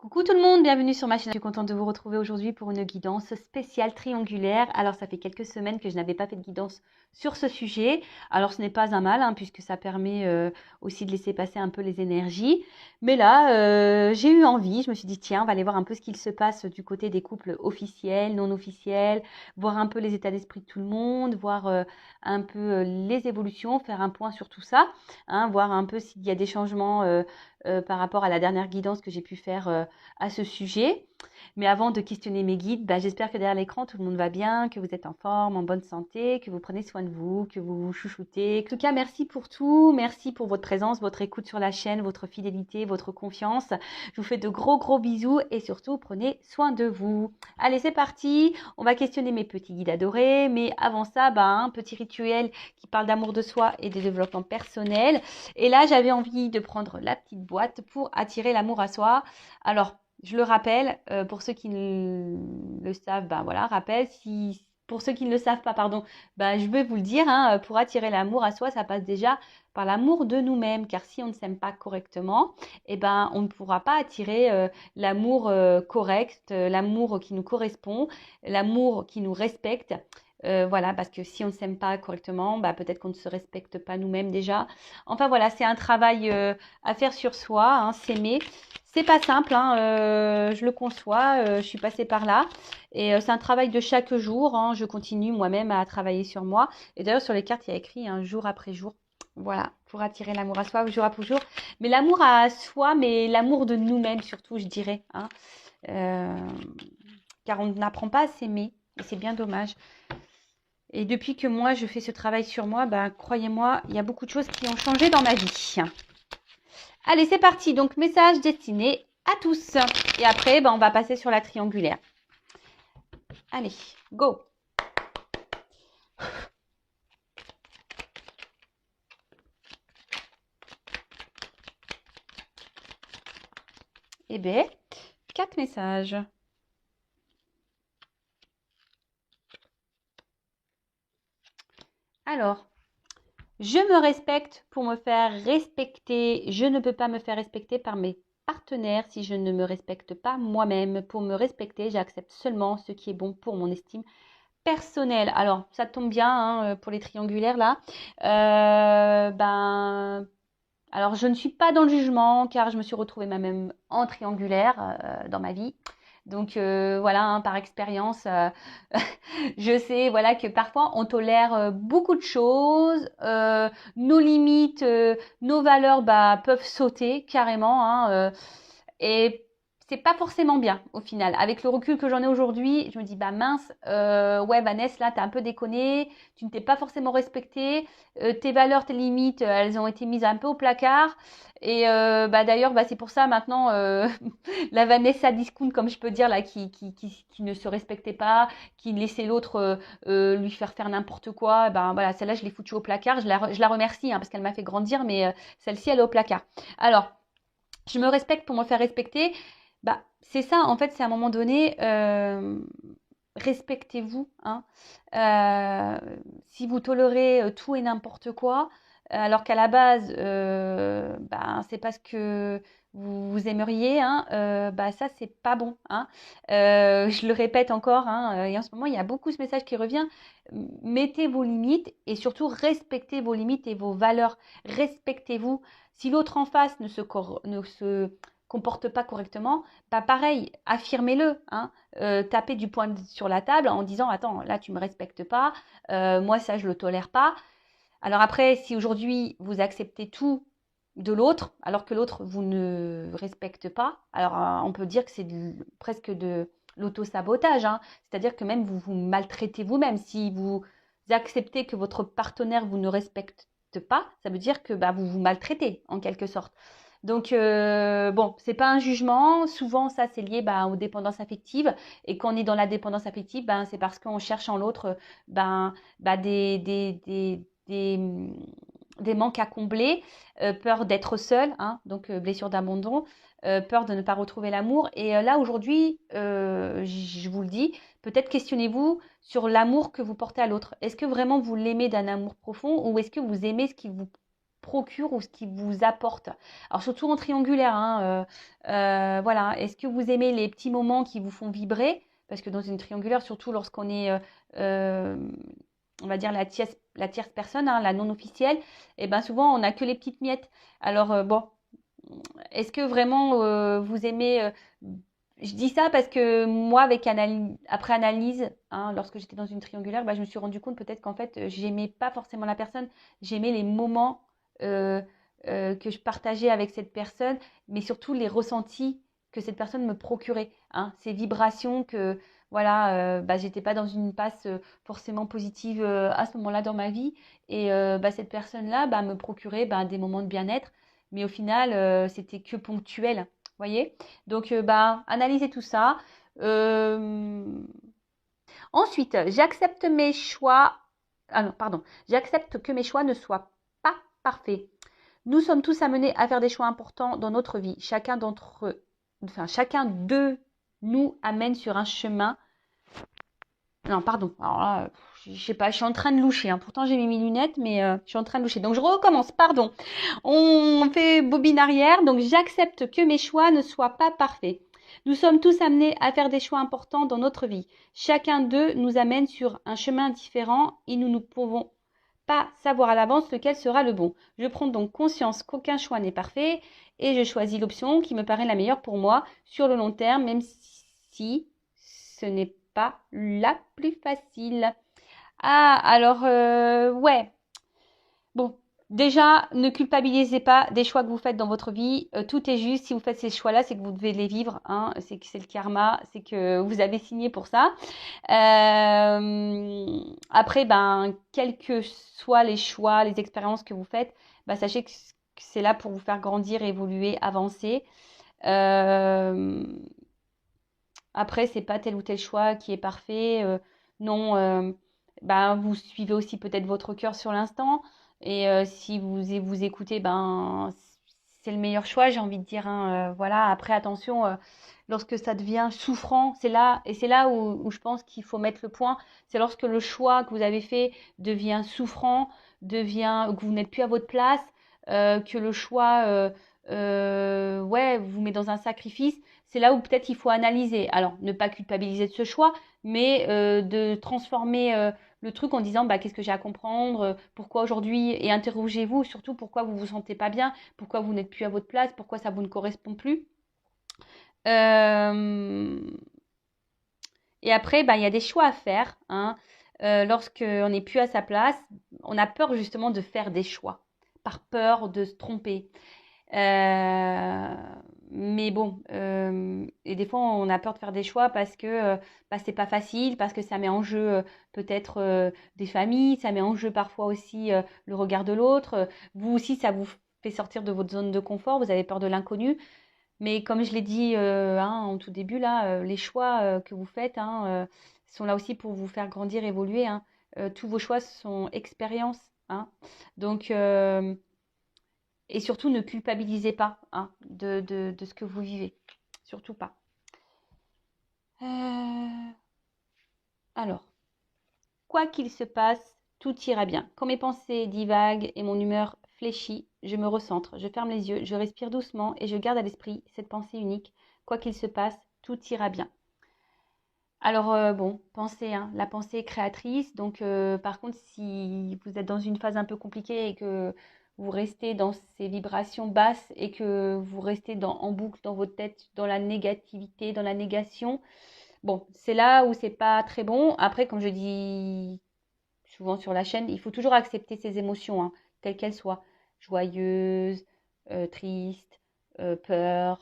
Coucou tout le monde, bienvenue sur ma chaîne. Je suis contente de vous retrouver aujourd'hui pour une guidance spéciale triangulaire. Alors ça fait quelques semaines que je n'avais pas fait de guidance sur ce sujet. Alors ce n'est pas un mal puisque ça permet aussi de laisser passer un peu les énergies. Mais là, j'ai eu envie, je me suis dit tiens, on va aller voir un peu ce qu'il se passe du côté des couples officiels, non officiels, voir un peu les états d'esprit de tout le monde, voir un peu les évolutions, faire un point sur tout ça, voir un peu s'il y a des changements par rapport à la dernière guidance que j'ai pu faire à ce sujet. Mais avant de questionner mes guides, j'espère que derrière l'écran, tout le monde va bien, que vous êtes en forme, en bonne santé, que vous prenez soin de vous, que vous vous chouchoutez. En tout cas, merci pour tout. Merci pour votre présence, votre écoute sur la chaîne, votre fidélité, votre confiance. Je vous fais de gros bisous et surtout, prenez soin de vous. Allez, c'est parti. On va questionner mes petits guides adorés. Mais avant ça, un petit rituel qui parle d'amour de soi et de développement personnel. Et là, j'avais envie de prendre la petite boîte pour attirer l'amour à soi. Alors, je le rappelle, pour ceux qui le savent, rappel. Pour ceux qui ne le savent pas, pardon, je vais vous le dire, pour attirer l'amour à soi, ça passe déjà par l'amour de nous-mêmes, car si on ne s'aime pas correctement, on ne pourra pas attirer l'amour correct, l'amour qui nous correspond, l'amour qui nous respecte. Voilà, parce que si on ne s'aime pas correctement, peut-être qu'on ne se respecte pas nous-mêmes déjà. Enfin voilà, c'est un travail à faire sur soi, s'aimer. C'est pas simple, je le conçois, je suis passée par là. Et c'est un travail de chaque jour, je continue moi-même à travailler sur moi. Et d'ailleurs, sur les cartes, il y a écrit jour après jour. Voilà, pour attirer l'amour à soi, jour après jour. Mais l'amour à soi, mais l'amour de nous-mêmes surtout, je dirais. Euh, car on n'apprend pas à s'aimer, et c'est bien dommage. Et depuis que moi, je fais ce travail sur moi, croyez-moi, il y a beaucoup de choses qui ont changé dans ma vie. Allez, c'est parti. Donc, message destiné à tous. Et après, on va passer sur la triangulaire. Allez, go. Eh bien, 4 messages. Alors, je me respecte pour me faire respecter. Je ne peux pas me faire respecter par mes partenaires si je ne me respecte pas moi-même. Pour me respecter, j'accepte seulement ce qui est bon pour mon estime personnelle. Alors, ça tombe bien pour les triangulaires là. Alors, je ne suis pas dans le jugement car je me suis retrouvée moi-même en triangulaire dans ma vie. Donc voilà, par expérience, je sais voilà que parfois on tolère beaucoup de choses, nos limites, nos valeurs peuvent sauter carrément, et c'est pas forcément bien au final. Avec le recul que j'en ai aujourd'hui, je me dis mince, ouais Vanessa, là t'as un peu déconné, tu ne t'es pas forcément respectée, tes valeurs, tes limites, elles ont été mises un peu au placard. Et d'ailleurs, c'est pour ça maintenant la Vanessa Discount, comme je peux dire là, qui ne se respectait pas, qui laissait l'autre lui faire n'importe quoi. Voilà, celle-là je l'ai foutue au placard. Je la remercie parce qu'elle m'a fait grandir, mais celle-ci elle est au placard. Alors, je me respecte pour me faire respecter. C'est ça, en fait, c'est à un moment donné, respectez-vous. Si vous tolérez tout et n'importe quoi, alors qu'à la base, c'est parce que vous aimeriez, ça, c'est pas bon. Je le répète encore, et en ce moment, il y a beaucoup ce message qui revient. Mettez vos limites et surtout respectez vos limites et vos valeurs. Respectez-vous. Si l'autre en face ne se comporte pas correctement, pareil, affirmez-le. Tapez du poing sur la table en disant attends, là tu me respectes pas, moi ça je le tolère pas. Alors après, si aujourd'hui vous acceptez tout de l'autre, alors que l'autre vous ne respecte pas, alors on peut dire que c'est presque de l'auto-sabotage, c'est-à-dire que même vous vous maltraitez vous-même. Si vous acceptez que votre partenaire vous ne respecte pas, ça veut dire que vous vous maltraitez en quelque sorte. Donc c'est pas un jugement. Souvent ça c'est lié aux dépendances affectives, et quand on est dans la dépendance affective, c'est parce qu'on cherche en l'autre des manques à combler, peur d'être seul, donc blessure d'abandon, peur de ne pas retrouver l'amour. Et là aujourd'hui, je vous le dis, peut-être questionnez-vous sur l'amour que vous portez à l'autre. Est-ce que vraiment vous l'aimez d'un amour profond, ou est-ce que vous aimez ce qu'il vous procure ou ce qui vous apporte. Alors surtout en triangulaire, hein, voilà. Est-ce que vous aimez les petits moments qui vous font vibrer? Parce que dans une triangulaire, surtout lorsqu'on est, on va dire la tierce personne, hein, la non officielle, et ben souvent on n'a que les petites miettes. Alors bon, est-ce que vraiment vous aimez je dis ça parce que moi, après analyse, hein, lorsque j'étais dans une triangulaire, bah, je me suis rendu compte peut-être qu'en fait, j'aimais pas forcément la personne, j'aimais les moments euh, que je partageais avec cette personne, mais surtout les ressentis que cette personne me procurait, hein, ces vibrations que, voilà, bah, j'étais pas dans une passe forcément positive à ce moment-là dans ma vie, et bah, cette personne-là bah, me procurait bah, des moments de bien-être, mais au final, c'était que ponctuel, voyez? Donc, bah, analysez tout ça. Euh, Ensuite, j'accepte mes choix. Ah non, pardon. J'accepte que mes choix ne soient pas parfaits. Nous sommes tous amenés à faire des choix importants dans notre vie. Chacun d'eux nous amène sur un chemin. Non, pardon. Alors là, je sais pas, je suis en train de loucher, hein. Pourtant, j'ai mis mes lunettes, mais je suis en train de loucher. Donc, je recommence, pardon. On fait bobine arrière. Donc, j'accepte que mes choix ne soient pas parfaits. Nous sommes tous amenés à faire des choix importants dans notre vie. Chacun d'eux nous amène sur un chemin différent et nous ne pouvons pas savoir à l'avance lequel sera le bon. Je prends donc conscience qu'aucun choix n'est parfait et je choisis l'option qui me paraît la meilleure pour moi sur le long terme, même si ce n'est pas la plus facile. Ah, alors, ouais. Bon, déjà, ne culpabilisez pas des choix que vous faites dans votre vie. Tout est juste. Si vous faites ces choix-là, c'est que vous devez les vivre, hein. C'est que c'est le karma, c'est que vous avez signé pour ça. Après, ben, quels que soient les choix, les expériences que vous faites, ben, sachez que c'est là pour vous faire grandir, évoluer, avancer. Euh, Après, c'est pas tel ou tel choix qui est parfait. Non, ben, vous suivez aussi peut-être votre cœur sur l'instant. Et si vous écoutez, ben, c'est le meilleur choix, j'ai envie de dire, hein. Voilà. Après, attention, lorsque ça devient souffrant, c'est là où je pense qu'il faut mettre le point. C'est lorsque le choix que vous avez fait devient souffrant, que vous n'êtes plus à votre place, que le choix, ouais, vous met dans un sacrifice. C'est là où peut-être il faut analyser. Alors, ne pas culpabiliser de ce choix, mais de transformer le truc en disant bah, qu'est-ce que j'ai à comprendre, pourquoi aujourd'hui, et interrogez-vous surtout pourquoi vous vous sentez pas bien, pourquoi vous n'êtes plus à votre place, pourquoi ça vous ne correspond plus. Euh, et après, bah, il y a des choix à faire, hein. Lorsqu'on n'est plus à sa place, on a peur justement de faire des choix, par peur de se tromper. Euh, mais bon, et des fois on a peur de faire des choix parce que bah, c'est pas facile, parce que ça met en jeu peut-être des familles, ça met en jeu parfois aussi le regard de l'autre. Vous aussi, ça vous fait sortir de votre zone de confort, vous avez peur de l'inconnu. Mais comme je l'ai dit hein, en tout début, là, les choix que vous faites hein, sont là aussi pour vous faire grandir, évoluer, hein. Tous vos choix sont expériences, hein. Donc, et surtout, ne culpabilisez pas hein, de ce que vous vivez. Surtout pas. Euh, Alors, quoi qu'il se passe, tout ira bien. Quand mes pensées divaguent et mon humeur fléchit, je me recentre, je ferme les yeux, je respire doucement et je garde à l'esprit cette pensée unique. Quoi qu'il se passe, tout ira bien. Alors, bon, pensez, hein, la pensée est créatrice. Donc, par contre, si vous êtes dans une phase un peu compliquée et que vous restez dans ces vibrations basses et que vous restez en boucle dans votre tête, dans la négativité, dans la négation, bon, c'est là où c'est pas très bon. Après, comme je dis souvent sur la chaîne, il faut toujours accepter ses émotions, hein, quelles qu'elles soient. Joyeuse, triste, peur,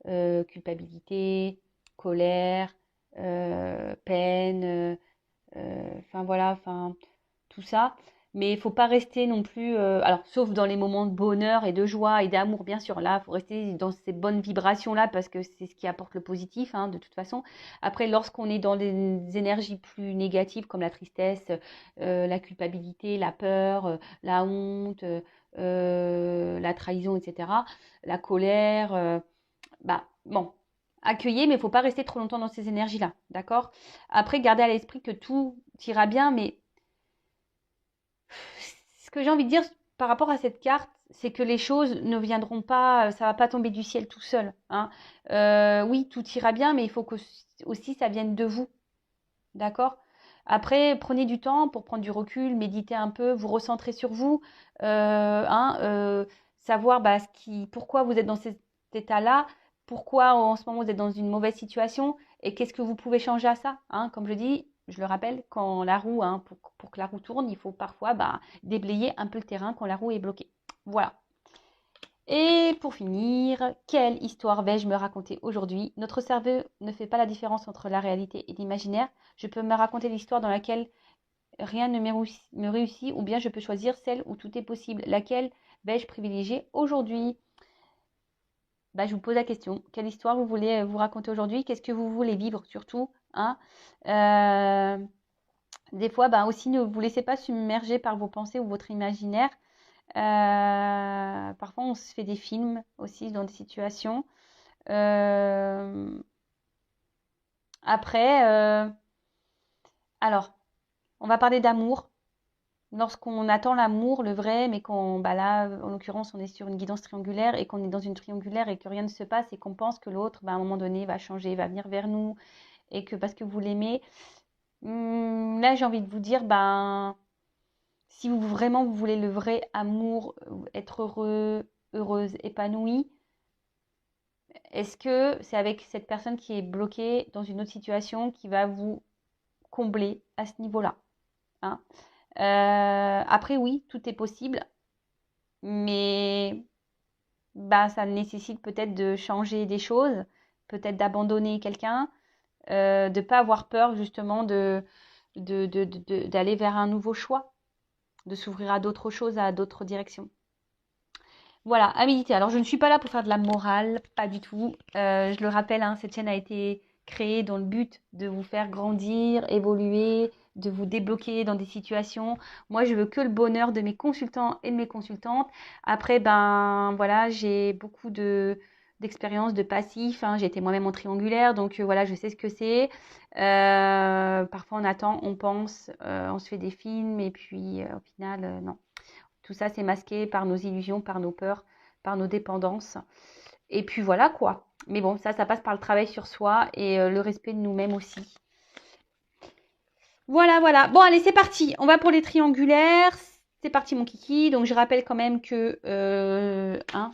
culpabilité, colère, peine, enfin voilà, enfin tout ça. Mais il faut pas rester non plus, alors sauf dans les moments de bonheur et de joie et d'amour, bien sûr. Là, il faut rester dans ces bonnes vibrations-là parce que c'est ce qui apporte le positif, hein, de toute façon. Après, lorsqu'on est dans des énergies plus négatives comme la tristesse, la culpabilité, la peur, la honte, la trahison, etc., la colère, bah bon, accueillez, mais il ne faut pas rester trop longtemps dans ces énergies-là, d'accord? Après, gardez à l'esprit que tout ira bien, mais ce que j'ai envie de dire par rapport à cette carte, c'est que les choses ne viendront pas, ça va pas tomber du ciel tout seul, hein. Oui, tout ira bien, mais il faut que aussi ça vienne de vous, d'accord? Après, prenez du temps pour prendre du recul, méditer un peu, vous recentrer sur vous, hein, savoir bah, pourquoi vous êtes dans cet état-là, pourquoi en ce moment vous êtes dans une mauvaise situation et qu'est-ce que vous pouvez changer à ça, hein. Comme je dis, je le rappelle, quand la roue, hein, pour que la roue tourne, il faut parfois bah, déblayer un peu le terrain quand la roue est bloquée. Voilà. Et pour finir, quelle histoire vais-je me raconter aujourd'hui? Notre cerveau ne fait pas la différence entre la réalité et l'imaginaire. Je peux me raconter l'histoire dans laquelle rien ne me réussit ou bien je peux choisir celle où tout est possible. Laquelle vais-je privilégier aujourd'hui? Bah, je vous pose la question. Quelle histoire vous voulez vous raconter aujourd'hui? Qu'est-ce que vous voulez vivre surtout, hein? Des fois, bah, aussi, ne vous laissez pas submerger par vos pensées ou votre imaginaire. Parfois, on se fait des films aussi dans des situations. Euh, Après, alors, on va parler d'amour. Lorsqu'on attend l'amour, le vrai, mais qu'on, bah là, en l'occurrence, on est sur une guidance triangulaire et qu'on est dans une triangulaire et que rien ne se passe et qu'on pense que l'autre, bah, à un moment donné, va changer, va venir vers nous et que parce que vous l'aimez, là, j'ai envie de vous dire, ben, si vous vraiment vous voulez le vrai amour, être heureux, heureuse, épanoui, est-ce que c'est avec cette personne qui est bloquée dans une autre situation qui va vous combler à ce niveau-là, hein? Après, oui, tout est possible, mais bah, ça nécessite peut-être de changer des choses, peut-être d'abandonner quelqu'un, de ne pas avoir peur justement d'aller vers un nouveau choix, de s'ouvrir à d'autres choses, à d'autres directions. Voilà, à méditer. Alors, je ne suis pas là pour faire de la morale, pas du tout. Je le rappelle, hein, cette chaîne a été créée dans le but de vous faire grandir, évoluer, de vous débloquer dans des situations. Moi, je veux que le bonheur de mes consultants et de mes consultantes. Après, ben voilà, j'ai beaucoup d'expérience de passif, hein. J'ai été moi-même en triangulaire, donc voilà, je sais ce que c'est. Parfois, on attend, on pense, on se fait des films, et puis au final, non. Tout ça, c'est masqué par nos illusions, par nos peurs, par nos dépendances. Et puis voilà quoi. Mais bon, ça passe par le travail sur soi et le respect de nous-mêmes aussi. Voilà, voilà. Bon, allez, c'est parti. On va pour les triangulaires. C'est parti, mon kiki. Donc, je rappelle quand même que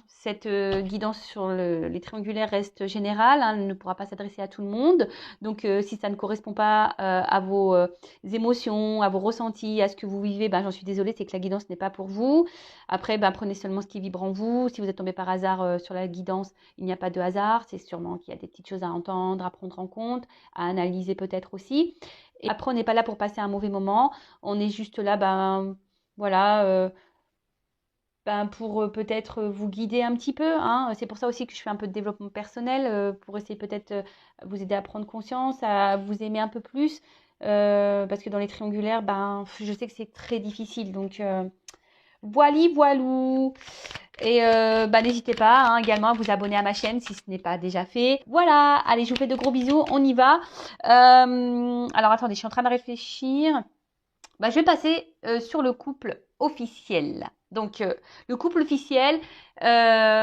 cette guidance sur les triangulaires reste générale, hein, elle ne pourra pas s'adresser à tout le monde. Donc, si ça ne correspond pas à vos émotions, à vos ressentis, à ce que vous vivez, ben, j'en suis désolée, c'est que la guidance n'est pas pour vous. Après, ben, prenez seulement ce qui vibre en vous. Si vous êtes tombé par hasard sur la guidance, il n'y a pas de hasard. C'est sûrement qu'il y a des petites choses à entendre, à prendre en compte, à analyser peut-être aussi. Et après, on n'est pas là pour passer un mauvais moment. On est juste là, ben voilà, ben, pour peut-être vous guider un petit peu, hein. C'est pour ça aussi que je fais un peu de développement personnel, pour essayer peut-être vous aider à prendre conscience, à vous aimer un peu plus. Parce que dans les triangulaires, ben, je sais que c'est très difficile. Donc, voili, voilou. Et bah, n'hésitez pas hein, également à vous abonner à ma chaîne si ce n'est pas déjà fait. Voilà, allez, je vous fais de gros bisous, on y va. Alors attendez, je suis en train de réfléchir. Bah, je vais passer sur le couple officiel. Donc, le couple officiel, bah,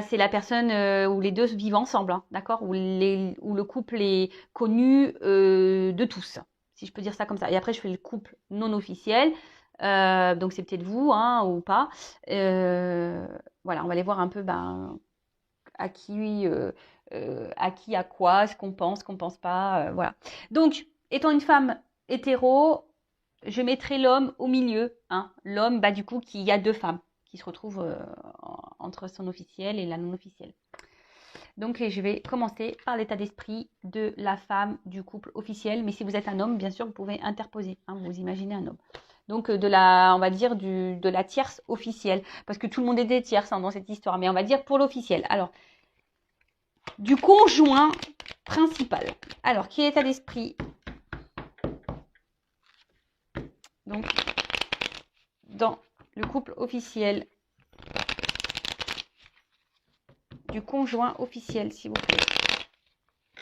c'est la personne où les deux vivent ensemble, hein, d'accord? Où le couple est connu de tous, si je peux dire ça comme ça. Et après, je fais le couple non officiel. Donc, c'est peut-être vous hein, ou pas. Euh, voilà, on va aller voir un peu ben, à qui, à quoi, ce qu'on pense pas. Voilà. Donc, étant une femme hétéro, je mettrai l'homme au milieu. Hein. L'homme, bah, du coup, qui a deux femmes qui se retrouvent entre son officiel et la non officielle. Donc, je vais commencer par l'état d'esprit de la femme du couple officiel. Mais si vous êtes un homme, bien sûr, vous pouvez interposer. Hein, vous imaginez un homme. Donc, on va dire, de la tierce officielle. Parce que tout le monde est des tierces hein, dans cette histoire. Mais on va dire pour l'officiel. Alors, du conjoint principal. Alors, qui est l'état d'esprit? Donc, dans le couple officiel du conjoint officiel, s'il vous plaît.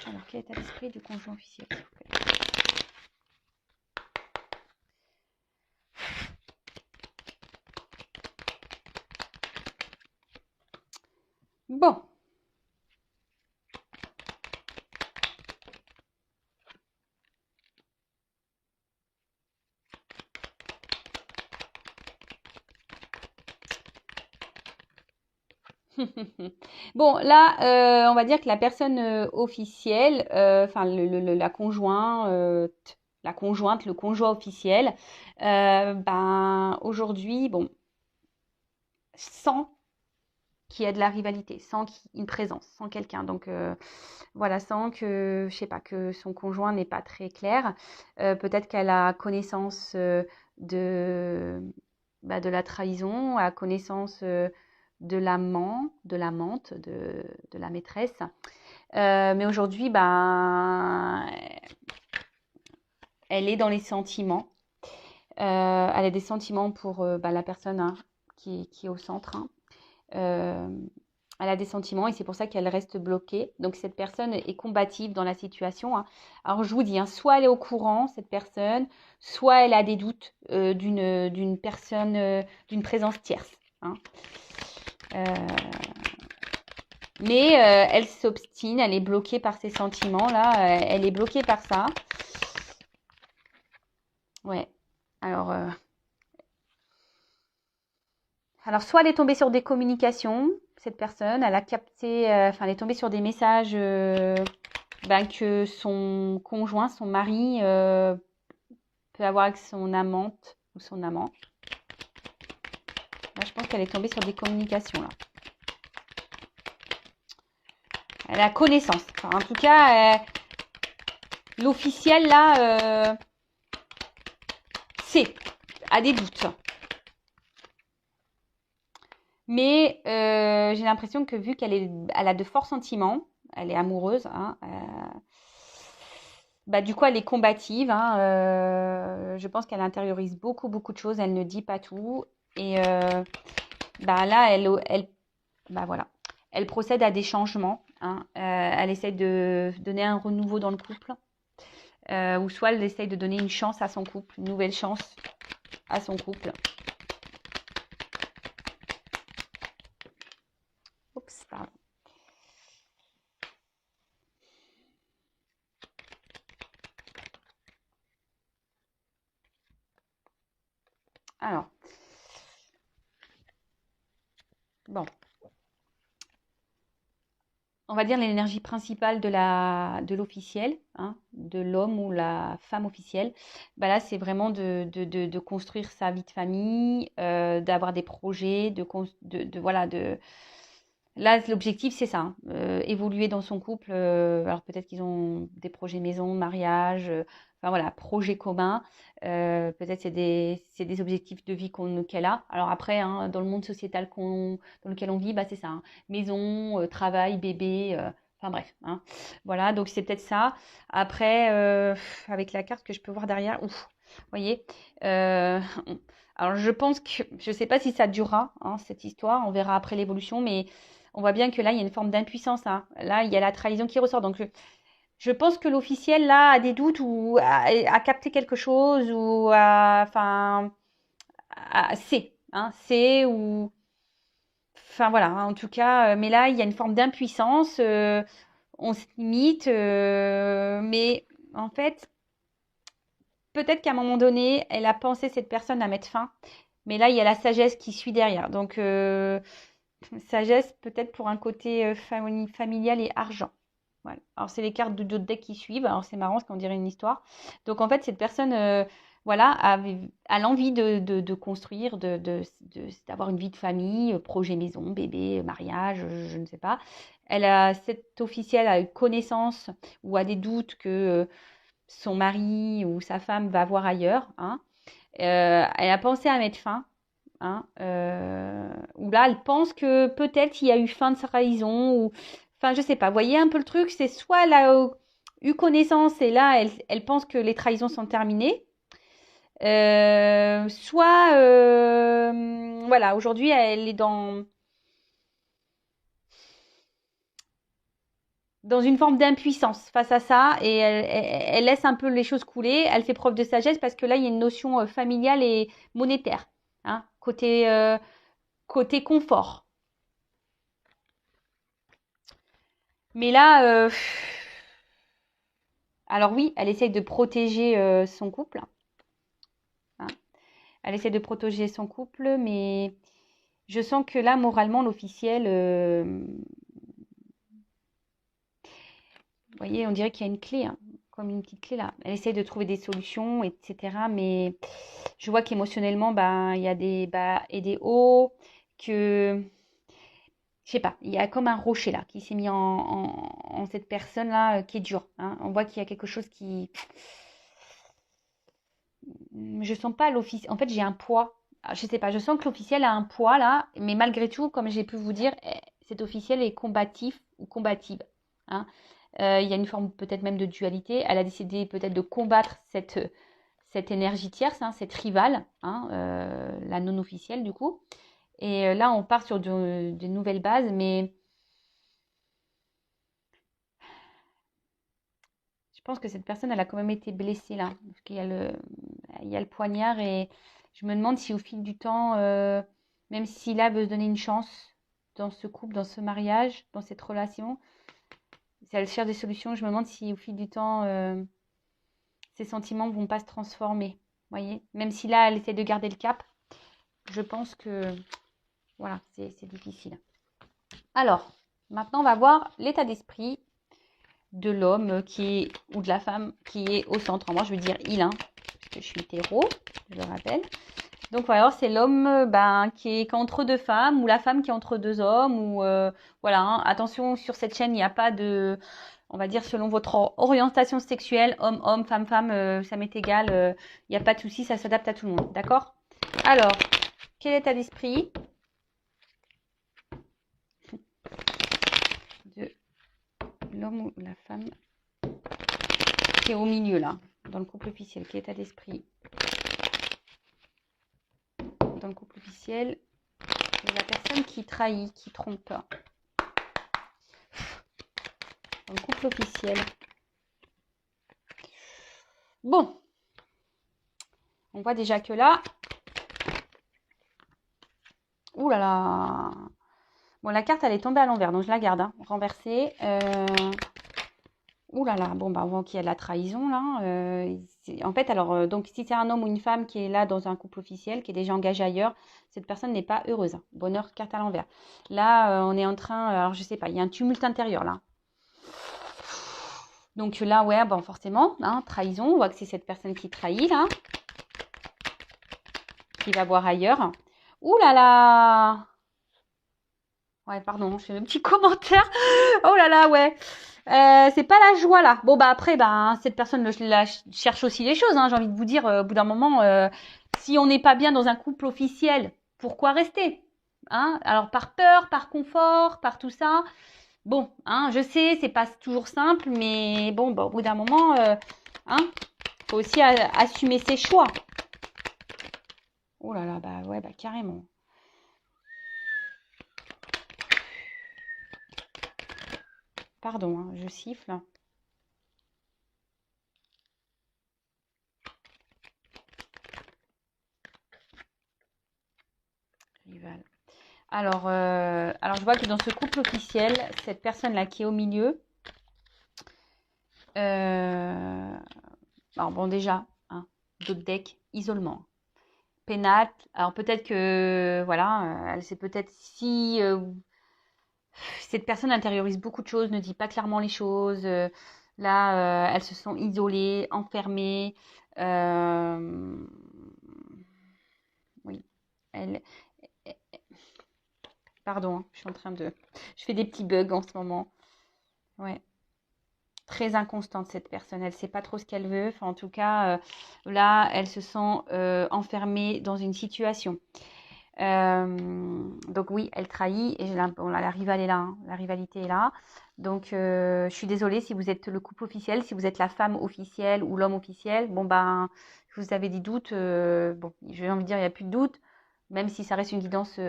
Alors, quel est l'état d'esprit du conjoint officiel, s'il vous plaît? Bon. Bon, là, on va dire que la personne officielle, enfin la conjointe, le conjoint officiel, ben aujourd'hui, bon, sans qu'il y ait de la rivalité, sans une présence, sans quelqu'un. Donc voilà, sans que, je sais pas, que son conjoint n'est pas très clair. Peut-être qu'elle a connaissance de, de la trahison, a connaissance de l'amant, de l'amante, de la maîtresse. Mais aujourd'hui, ben, elle est dans les sentiments. Elle a des sentiments pour la personne hein, qui est au centre. Hein. Euh, Elle a des sentiments et c'est pour ça qu'elle reste bloquée. Donc cette personne est combative dans la situation. Hein. Alors je vous dis, hein, soit elle est au courant, cette personne, soit elle a des doutes d'une personne, d'une présence tierce. Hein. Euh, mais elle s'obstine, elle est bloquée par ses sentiments là, elle est bloquée par ça. Ouais. Alors, soit elle est tombée sur des communications, cette personne, elle a capté, enfin, elle est tombée sur des messages que son conjoint, son mari, peut avoir avec son amante ou son amant. Là, je pense qu'elle est tombée sur des communications, là. Elle a connaissance. Enfin, en tout cas, l'officiel, là, a des doutes. Mais j'ai l'impression que vu elle a de forts sentiments, elle est amoureuse, hein, du coup elle est combative. Hein, je pense qu'elle intériorise beaucoup, beaucoup de choses. Elle ne dit pas tout. Et là, voilà. Elle procède à des changements. Hein, elle essaie de donner un renouveau dans le couple. Ou soit elle essaie de donner une chance à son couple, une nouvelle chance à son couple. Oups, pardon. Alors, bon, on va dire l'énergie principale de l'officiel, hein, de l'homme ou la femme officielle. Là, c'est vraiment de construire sa vie de famille, d'avoir des projets, voilà, Là, l'objectif, c'est ça, hein, évoluer dans son couple. Alors peut-être qu'ils ont des projets maison, mariage, enfin voilà, projets communs. Peut-être c'est des objectifs de vie qu'elle a. Alors après, hein, dans le monde sociétal dans lequel on vit, c'est ça, hein, maison, travail, bébé, enfin bref. Hein, voilà, donc c'est peut-être ça. Après, avec la carte que je peux voir derrière, ouf, vous voyez. Alors je pense que, je ne sais pas si ça durera, hein, cette histoire, on verra après l'évolution, mais on voit bien que là, il y a une forme d'impuissance. Hein. Là, il y a la trahison qui ressort. Donc, je pense que l'officiel, là, a des doutes ou a capté quelque chose ou sait. Hein, sait ou... Enfin, voilà. Hein, en tout cas, mais là, il y a une forme d'impuissance. On se limite. Mais en fait, peut-être qu'à un moment donné, elle a pensé cette personne à mettre fin. Mais là, il y a la sagesse qui suit derrière. Donc, sagesse peut-être pour un côté familial et argent. Voilà. Alors, c'est les cartes de d'autres decks qui suivent. Alors, c'est marrant, parce qu'on dirait une histoire. Donc, en fait, cette personne, voilà, a l'envie de construire, d'avoir une vie de famille, projet maison, bébé, mariage, je ne sais pas. Cette officielle a eu connaissance ou a des doutes que son mari ou sa femme va voir ailleurs. Hein. Elle a pensé à mettre fin. Hein, où là, elle pense que peut-être il y a eu fin de sa trahison, ou enfin, je sais pas. Vous voyez un peu le truc, c'est soit elle a eu connaissance et là, elle pense que les trahisons sont terminées, soit, voilà, aujourd'hui, elle est dans une forme d'impuissance face à ça et elle laisse un peu les choses couler. Elle fait preuve de sagesse parce que là, il y a une notion familiale et monétaire, hein, côté confort. Mais là, alors oui, elle essaye de protéger son couple, hein. Elle essaie de protéger son couple, mais je sens que là, moralement, l'officiel, vous voyez, on dirait qu'il y a une clé, hein, comme une petite clé là. Elle essaie de trouver des solutions, etc. Mais je vois qu'émotionnellement, ben, il y a des bas et des hauts, que, je sais pas, il y a comme un rocher là qui s'est mis en cette personne-là qui est dure, hein. On voit qu'il y a quelque chose qui... Je sens pas l'officiel. En fait, j'ai un poids. Ah, je sais pas, je sens que l'officiel a un poids là, mais malgré tout, comme j'ai pu vous dire, cet officiel est combatif ou combative, hein. Il y a une forme peut-être même de dualité. Elle a décidé peut-être de combattre cette énergie tierce, hein, cette rivale, hein, la non officielle du coup. Et là, on part sur de nouvelles bases, mais je pense que cette personne, elle a quand même été blessée là, parce qu'il y a il y a le poignard et je me demande si au fil du temps, même si là veut se donner une chance dans ce couple, dans ce mariage, dans cette relation, si elle cherche des solutions, je me demande si au fil du temps, ses sentiments vont pas se transformer. Vous voyez, même si là, elle essaie de garder le cap, je pense que voilà, c'est difficile. Alors, maintenant, on va voir l'état d'esprit de l'homme qui est, ou de la femme qui est au centre. Moi, je veux dire il, hein, parce que je suis hétéro, je le rappelle. Donc voilà, c'est l'homme ben, qui est entre deux femmes ou la femme qui est entre deux hommes. Ou voilà, hein. Attention, sur cette chaîne, il n'y a pas de, on va dire selon votre orientation sexuelle, homme, homme, femme, femme, ça m'est égal. Il n'y a pas de souci, ça s'adapte à tout le monde. D'accord? Alors, quel état d'esprit de l'homme ou la femme qui est au milieu là, dans le couple officiel? Quel état d'esprit dans le couple officiel de la personne qui trahit, qui trompe? Dans le couple officiel. Bon, on voit déjà que là... Ouh là là. Bon, la carte, elle est tombée à l'envers, donc je la garde, hein, renversée. Ouh là là, bon, bah, on voit qu'il y a de la trahison, là. En fait, alors, donc, si c'est un homme ou une femme qui est là dans un couple officiel, qui est déjà engagé ailleurs, cette personne n'est pas heureuse, hein. Bonheur, carte à l'envers. Là, on est en train... alors, je sais pas, il y a un tumulte intérieur, là. Donc là, ouais, bon, forcément, hein, trahison. On voit que c'est cette personne qui trahit, là. Qui va voir ailleurs. Ouh là là. Ouais, pardon, je fais un petit commentaire. Oh là là, ouais. C'est pas la joie là. Bon bah après, bah, cette personne là, cherche aussi les choses, hein, j'ai envie de vous dire, au bout d'un moment, si on n'est pas bien dans un couple officiel, pourquoi rester, hein? Alors par peur, par confort, par tout ça. Bon, hein, je sais, c'est pas toujours simple, mais bon, bah, au bout d'un moment, hein, faut aussi assumer ses choix. Oh là là, bah ouais, bah carrément. Pardon, hein, je siffle. Rival. Alors, je vois que dans ce couple officiel, cette personne-là qui est au milieu, alors bon déjà, hein, d'autres decks, isolement, pénal. Alors peut-être que, voilà, elle sait peut-être si cette personne intériorise beaucoup de choses, ne dit pas clairement les choses. Là, elles se sont isolées, enfermées. Oui, elle, pardon, hein, je suis en train de... Je fais des petits bugs en ce moment. Ouais. Très inconstante cette personne, elle ne sait pas trop ce qu'elle veut. Enfin, en tout cas, là, elle se sent enfermée dans une situation. Donc oui, elle trahit et bon, là, la rivalité est là, hein. La rivalité est là. Donc je suis désolée si vous êtes le couple officiel, si vous êtes la femme officielle ou l'homme officiel. Bon ben, vous avez des doutes. Bon, je vais envie de dire, il n'y a plus de doutes, même si ça reste une guidance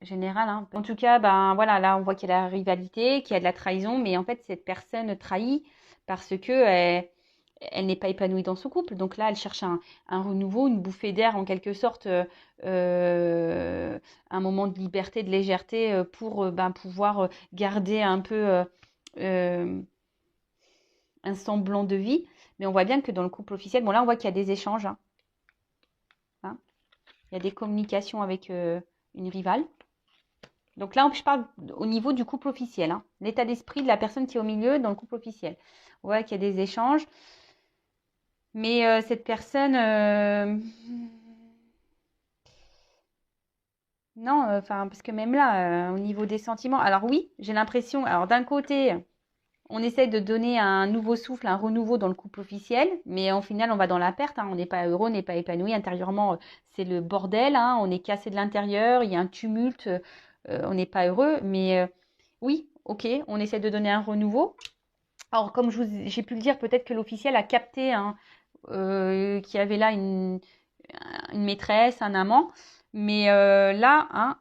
générale, hein. En tout cas, ben voilà, là on voit qu'il y a la rivalité, qu'il y a de la trahison, mais en fait cette personne trahit parce que elle n'est pas épanouie dans son couple. Donc là, elle cherche un renouveau, une bouffée d'air en quelque sorte, un moment de liberté, de légèreté pour ben, pouvoir garder un peu euh, un semblant de vie. Mais on voit bien que dans le couple officiel, bon là on voit qu'il y a des échanges. Hein. Il y a des communications avec une rivale. Donc là, je parle au niveau du couple officiel. Hein. L'état d'esprit de la personne qui est au milieu dans le couple officiel. On voit qu'il y a des échanges. Mais cette personne... non, enfin, parce que même là, au niveau des sentiments... Alors oui, j'ai l'impression... Alors d'un côté, on essaie de donner un nouveau souffle, un renouveau dans le couple officiel. Mais au final, on va dans la perte. Hein. On n'est pas heureux, on n'est pas épanoui. Intérieurement, c'est le bordel. Hein. On est cassé de l'intérieur. Il y a un tumulte. On n'est pas heureux. Mais oui, ok, on essaie de donner un renouveau. Alors, comme j'ai pu le dire, peut-être que l'officiel a capté hein, qu'il y avait là une maîtresse, un amant. Mais là, hein,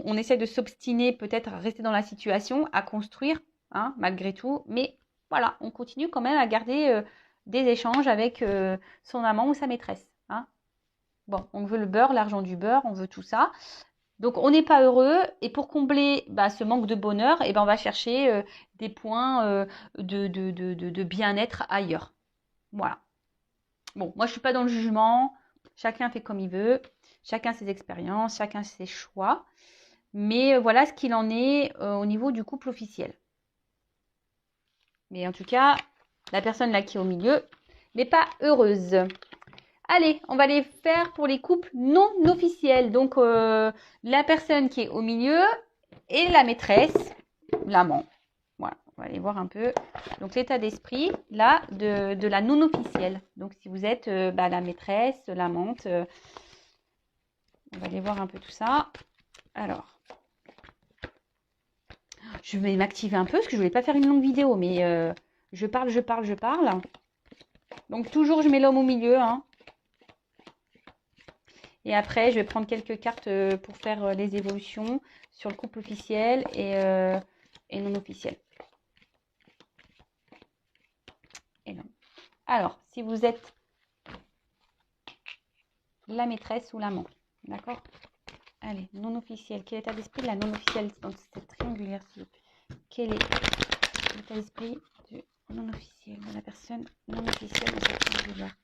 on essaie de s'obstiner peut-être à rester dans la situation, à construire, hein, malgré tout. Mais voilà, on continue quand même à garder des échanges avec son amant ou sa maîtresse. Hein. Bon, on veut le beurre, l'argent du beurre, on veut tout ça. Donc, on n'est pas heureux et pour combler ce manque de bonheur, eh ben, on va chercher des points de bien-être ailleurs. Voilà. Bon, moi, je ne suis pas dans le jugement. Chacun fait comme il veut. Chacun ses expériences, chacun ses choix. Mais voilà ce qu'il en est au niveau du couple officiel. Mais en tout cas, la personne là qui est au milieu n'est pas heureuse. Allez, on va les faire pour les couples non officiels. Donc, la personne qui est au milieu et la maîtresse, l'amant. Voilà, on va aller voir un peu. Donc, l'état d'esprit, là, de la non officielle. Donc, si vous êtes la maîtresse, l'amante, on va aller voir un peu tout ça. Alors, je vais m'activer un peu parce que je ne voulais pas faire une longue vidéo, mais je parle. Donc, toujours, je mets l'homme au milieu, hein. Et après, je vais prendre quelques cartes pour faire les évolutions sur le couple officiel et non officiel. Et non. Alors, si vous êtes la maîtresse ou l'amant, d'accord? Allez, non officiel. Quel est l'état d'esprit de la non officielle dans cette triangulaire, s'il vous plaît? Quel est l'état d'esprit du non officiel, de la personne non officielle dans cette triangulaire?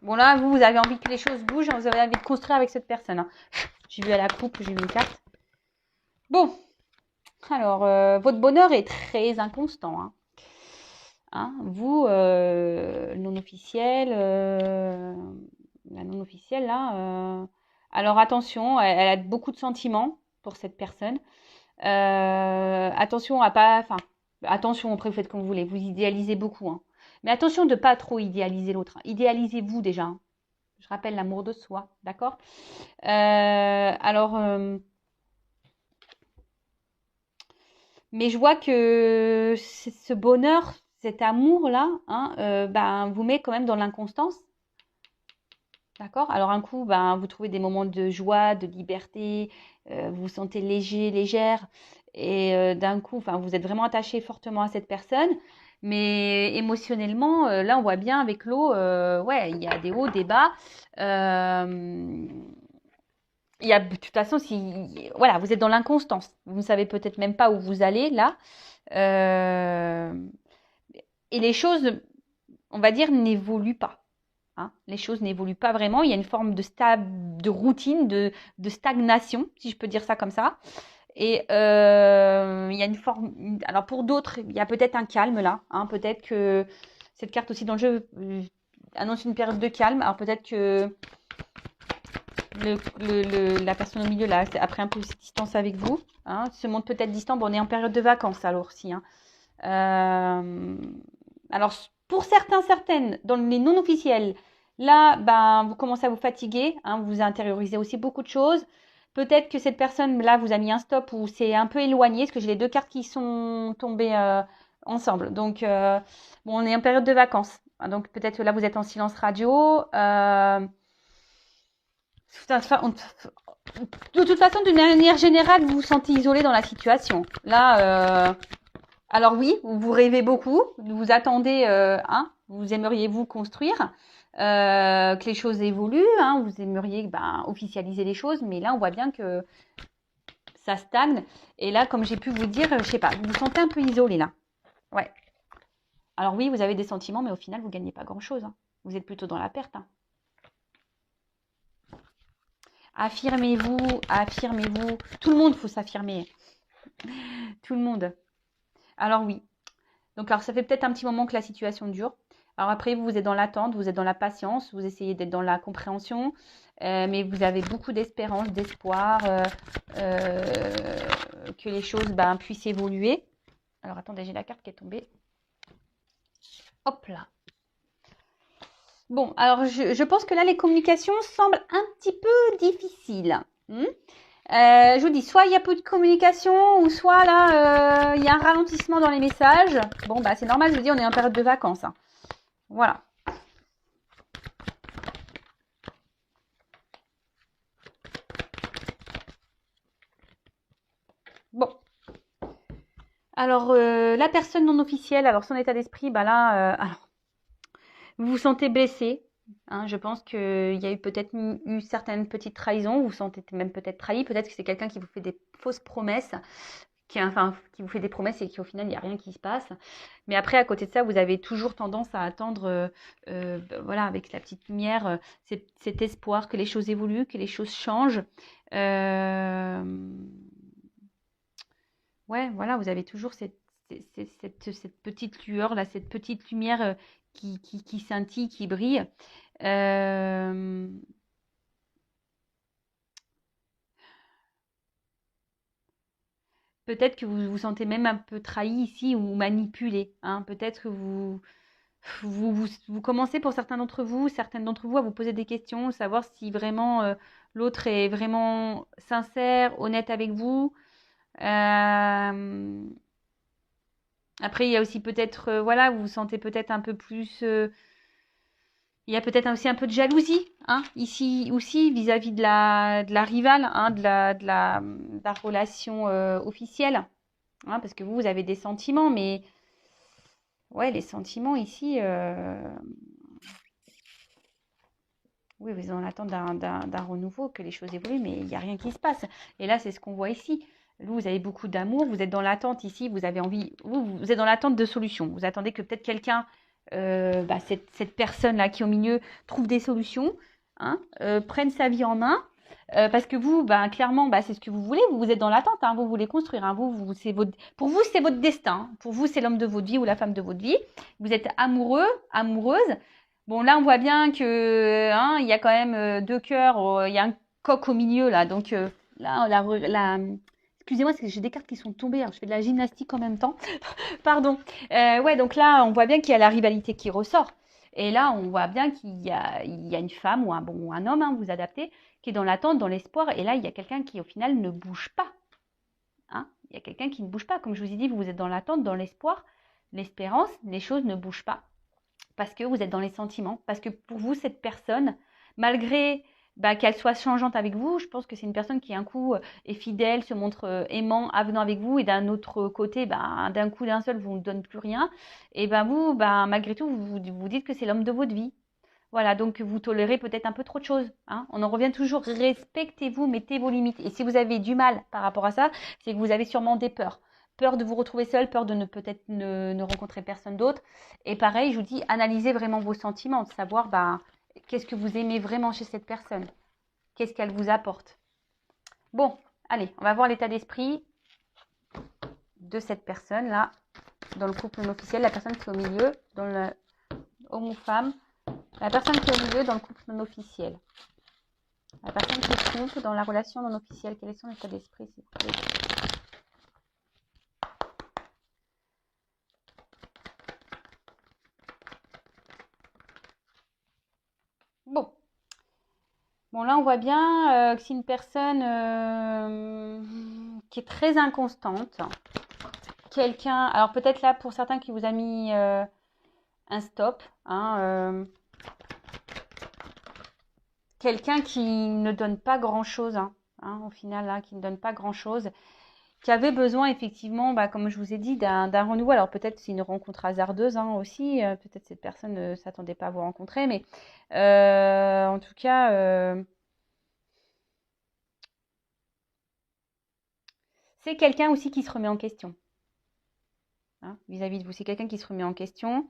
Bon là, vous avez envie que les choses bougent, vous avez envie de construire avec cette personne. Hein. J'ai vu à la coupe, j'ai vu une carte. Bon, alors, votre bonheur est très inconstant. Hein. Hein, vous, non officiel, la non officielle là. Alors attention, elle a beaucoup de sentiments pour cette personne. Attention à pas, enfin, attention après vous faites comme vous voulez, vous idéalisez beaucoup. Hein. Mais attention de ne pas trop idéaliser l'autre. Hein. Idéalisez-vous déjà. Hein. Je rappelle l'amour de soi, d'accord? Alors, mais je vois que ce bonheur, cet amour-là, hein, vous met quand même dans l'inconstance. D'accord? Alors un coup, vous trouvez des moments de joie, de liberté, vous vous sentez léger, légère, et d'un coup, vous êtes vraiment attaché fortement à cette personne. Mais émotionnellement, là, on voit bien avec l'eau, ouais, il y a des hauts, des bas. Il y a, de toute façon, voilà, vous êtes dans l'inconstance. Vous ne savez peut-être même pas où vous allez là. Et les choses, on va dire, n'évoluent pas. Hein. Les choses n'évoluent pas vraiment. Il y a une forme de routine, de stagnation, si je peux dire ça comme ça. Et il y a une forme. Alors pour d'autres, il y a peut-être un calme là. Hein. Peut-être que cette carte aussi dans le jeu annonce une période de calme. Alors peut-être que la personne au milieu là, après un peu de distance avec vous, hein, se montre peut-être distant. Bon, on est en période de vacances alors aussi. Hein. Alors pour certaines, dans les non officiels, là, vous commencez à vous fatiguer, hein, vous intériorisez aussi beaucoup de choses. Peut-être que cette personne là vous a mis un stop ou c'est un peu éloigné, parce que j'ai les deux cartes qui sont tombées ensemble. Donc bon, on est en période de vacances, donc peut-être que là vous êtes en silence radio. De toute façon, d'une manière générale, vous vous sentez isolé dans la situation. Là, alors oui, vous rêvez beaucoup, vous attendez, hein, vous aimeriez vous construire, que les choses évoluent, hein, vous aimeriez officialiser les choses, mais là, on voit bien que ça stagne. Et là, comme j'ai pu vous dire, je sais pas, vous vous sentez un peu isolé là. Ouais. Alors oui, vous avez des sentiments, mais au final, vous ne gagnez pas grand-chose, hein. Vous êtes plutôt dans la perte, hein. Affirmez-vous, affirmez-vous. Tout le monde, faut s'affirmer. Tout le monde. Alors oui. Donc, alors ça fait peut-être un petit moment que la situation dure. Alors après, vous êtes dans l'attente, vous êtes dans la patience, vous essayez d'être dans la compréhension, mais vous avez beaucoup d'espérance, d'espoir que les choses puissent évoluer. Alors attendez, j'ai la carte qui est tombée. Hop là. Bon, alors je pense que là, les communications semblent un petit peu difficiles. Je vous dis, soit il y a peu de communication, ou soit là, il y a un ralentissement dans les messages. Bon, bah c'est normal, je vous dis, on est en période de vacances, hein. Voilà. Bon. Alors, la personne non officielle, alors son état d'esprit, alors, vous vous sentez blessé, hein, je pense qu'il y a eu peut-être eu certaines petites trahisons, vous vous sentez même peut-être trahi, peut-être que c'est quelqu'un qui vous fait des fausses promesses, qui vous fait des promesses et qu'au final, il n'y a rien qui se passe. Mais après, à côté de ça, vous avez toujours tendance à attendre, voilà, avec la petite lumière, cet espoir que les choses évoluent, que les choses changent. Ouais, voilà, vous avez toujours cette petite lueur, là, cette petite lumière qui scintille, qui brille. Euh, Peut-être que vous vous sentez même un peu trahi ici ou manipulé, hein. Peut-être que vous commencez pour certaines d'entre vous à vous poser des questions, savoir si vraiment l'autre est vraiment sincère, honnête avec vous. Euh, Après, il y a aussi peut-être, voilà, vous vous sentez peut-être un peu plus. Il y a peut-être aussi un peu de jalousie, hein, ici aussi vis-à-vis de la rivale, hein, de la relation officielle, hein, parce que vous avez des sentiments, mais ouais, les sentiments ici, oui, vous êtes en attente d'un renouveau, que les choses évoluent, mais il n'y a rien qui se passe. Et là, c'est ce qu'on voit ici. Vous avez beaucoup d'amour, vous êtes dans l'attente ici, vous avez envie, vous êtes dans l'attente de solutions. Vous attendez que peut-être quelqu'un, cette personne-là qui est au milieu, trouve des solutions, hein, prenne sa vie en main. Parce que vous, clairement, c'est ce que vous voulez. Vous êtes dans l'attente, hein, vous voulez construire, hein, pour vous, c'est votre destin. Pour vous, c'est l'homme de votre vie ou la femme de votre vie. Vous êtes amoureux, amoureuse. Bon, là, on voit bien que, hein, il y a quand même deux cœurs, il y a un coq au milieu, là. Donc, là, excusez-moi, c'est que j'ai des cartes qui sont tombées. Alors, je fais de la gymnastique en même temps. Pardon. Ouais, donc là, on voit bien qu'il y a la rivalité qui ressort. Et là, on voit bien qu'il y a une femme ou un homme, hein, vous adaptez, qui est dans l'attente, dans l'espoir. Et là, il y a quelqu'un qui, au final, ne bouge pas, hein. Il y a quelqu'un qui ne bouge pas. Comme je vous ai dit, vous êtes dans l'attente, dans l'espoir, l'espérance. Les choses ne bougent pas parce que vous êtes dans les sentiments, parce que pour vous, cette personne, malgré qu'elle soit changeante avec vous, je pense que c'est une personne qui, un coup, est fidèle, se montre aimant, avenant avec vous, et d'un autre côté, d'un coup, d'un seul, vous ne donne plus rien. Et vous, malgré tout, vous dites que c'est l'homme de votre vie. Voilà, donc vous tolérez peut-être un peu trop de choses, hein. On en revient toujours, respectez-vous, mettez vos limites. Et si vous avez du mal par rapport à ça, c'est que vous avez sûrement des peurs. Peur de vous retrouver seul, peur de peut-être ne rencontrer personne d'autre. Et pareil, je vous dis, analysez vraiment vos sentiments, de savoir qu'est-ce que vous aimez vraiment chez cette personne. Qu'est-ce qu'elle vous apporte. Bon, allez, on va voir l'état d'esprit de cette personne-là, dans le couple non officiel, la personne qui est au milieu, dans le homme-femme. La personne qui est au milieu dans le couple non officiel. La personne qui se trompe dans la relation non officielle. Quel est son état d'esprit, s'il vous plaît? Bon. Bon, là, on voit bien que c'est une personne qui est très inconstante. Quelqu'un, alors peut-être là, pour certains qui vous a mis un stop, hein, quelqu'un qui ne donne pas grand-chose, hein, au final, là, qui ne donne pas grand-chose, qui avait besoin effectivement, comme je vous ai dit, d'un renouveau. Alors peut-être c'est une rencontre hasardeuse, hein, aussi, peut-être cette personne ne s'attendait pas à vous rencontrer, mais en tout cas, c'est quelqu'un aussi qui se remet en question. Hein, vis-à-vis de vous, c'est quelqu'un qui se remet en question.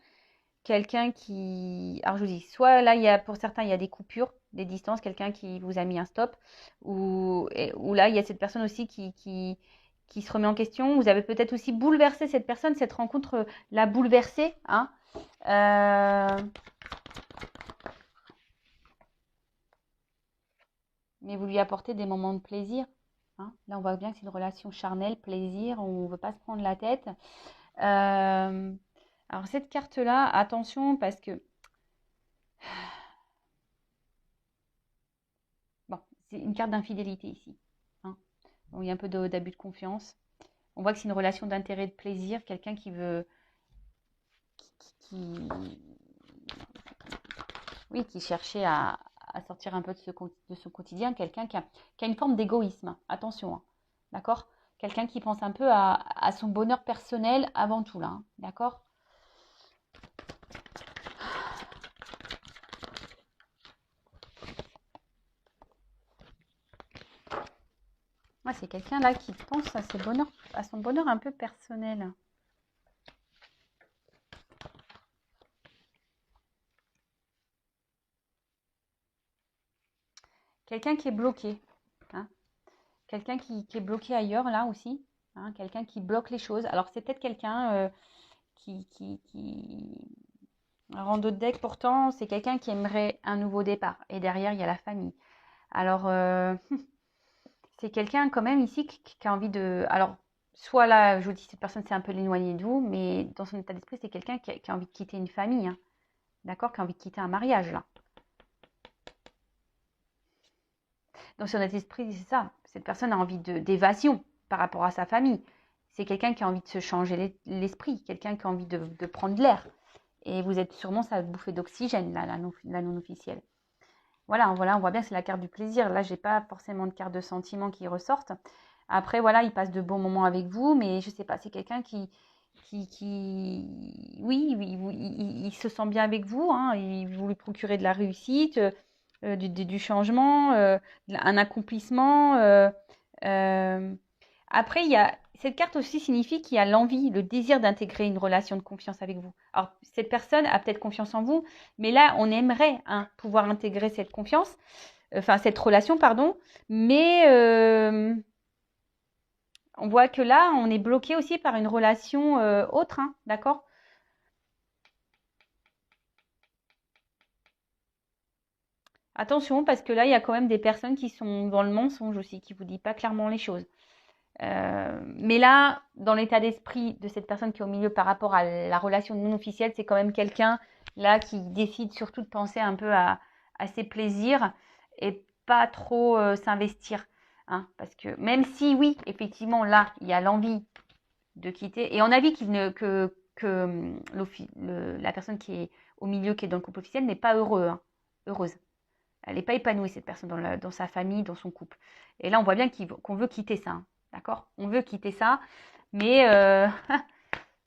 Quelqu'un qui... Alors, je vous dis, soit là, pour certains, il y a des coupures, des distances, quelqu'un qui vous a mis un stop, ou là, il y a cette personne aussi qui se remet en question. Vous avez peut-être aussi bouleversé cette personne, cette rencontre l'a bouleversée. Hein. Mais vous lui apportez des moments de plaisir. Hein. Là, on voit bien que c'est une relation charnelle, plaisir, on ne veut pas se prendre la tête. Alors, cette carte-là, attention, parce que... Bon, c'est une carte d'infidélité ici. Hein. Donc, il y a un peu d'abus de confiance. On voit que c'est une relation d'intérêt, de plaisir, quelqu'un qui veut... Oui, qui cherchait à sortir un peu de son quotidien, quelqu'un qui a une forme d'égoïsme. Attention, hein. D'accord? Quelqu'un qui pense un peu à son bonheur personnel avant tout, là. Hein. D'accord? Ouais, c'est quelqu'un là qui pense à son bonheur un peu personnel. Quelqu'un qui est bloqué. Hein. Quelqu'un qui est bloqué ailleurs, là aussi. Hein. Quelqu'un qui bloque les choses. Alors, c'est peut-être quelqu'un qui... Un rando de deck, pourtant, c'est quelqu'un qui aimerait un nouveau départ. Et derrière, il y a la famille. Alors, c'est quelqu'un quand même ici qui a envie de... Alors, soit là, je vous dis, cette personne s'est un peu éloignée de vous, mais dans son état d'esprit, c'est quelqu'un qui a envie de quitter une famille. Hein. D'accord? Qui a envie de quitter un mariage, là. Dans son état d'esprit, c'est ça. Cette personne a envie d'évasion par rapport à sa famille. C'est quelqu'un qui a envie de se changer l'esprit, quelqu'un qui a envie de prendre l'air. Et vous êtes sûrement sa bouffée d'oxygène, là, la non officielle. Voilà, on voit bien que c'est la carte du plaisir. Là, j'ai pas forcément de carte de sentiment qui ressortent. Après, voilà, il passe de bons moments avec vous, mais je sais pas, c'est quelqu'un oui, il se sent bien avec vous, hein, vous lui procurez de la réussite, du changement, un accomplissement. Après, cette carte aussi signifie qu'il y a l'envie, le désir d'intégrer une relation de confiance avec vous. Alors, cette personne a peut-être confiance en vous, mais là, on aimerait pouvoir intégrer cette confiance, cette relation, pardon, mais on voit que là, on est bloqué aussi par une relation autre, hein, d'accord? Attention, parce que là, il y a quand même des personnes qui sont dans le mensonge aussi, qui ne vous disent pas clairement les choses. Mais là, dans l'état d'esprit de cette personne qui est au milieu par rapport à la relation non officielle, c'est quand même quelqu'un là qui décide surtout de penser un peu à ses plaisirs et pas trop s'investir. Hein, parce que même si oui, effectivement, là, il y a l'envie de quitter, et on a vu que la personne qui est au milieu, qui est dans le couple officiel, n'est pas heureuse. Elle n'est pas épanouie, cette personne, dans sa famille, dans son couple. Et là, on voit bien qu'on veut quitter ça. Hein, d'accord? On veut quitter ça. Mais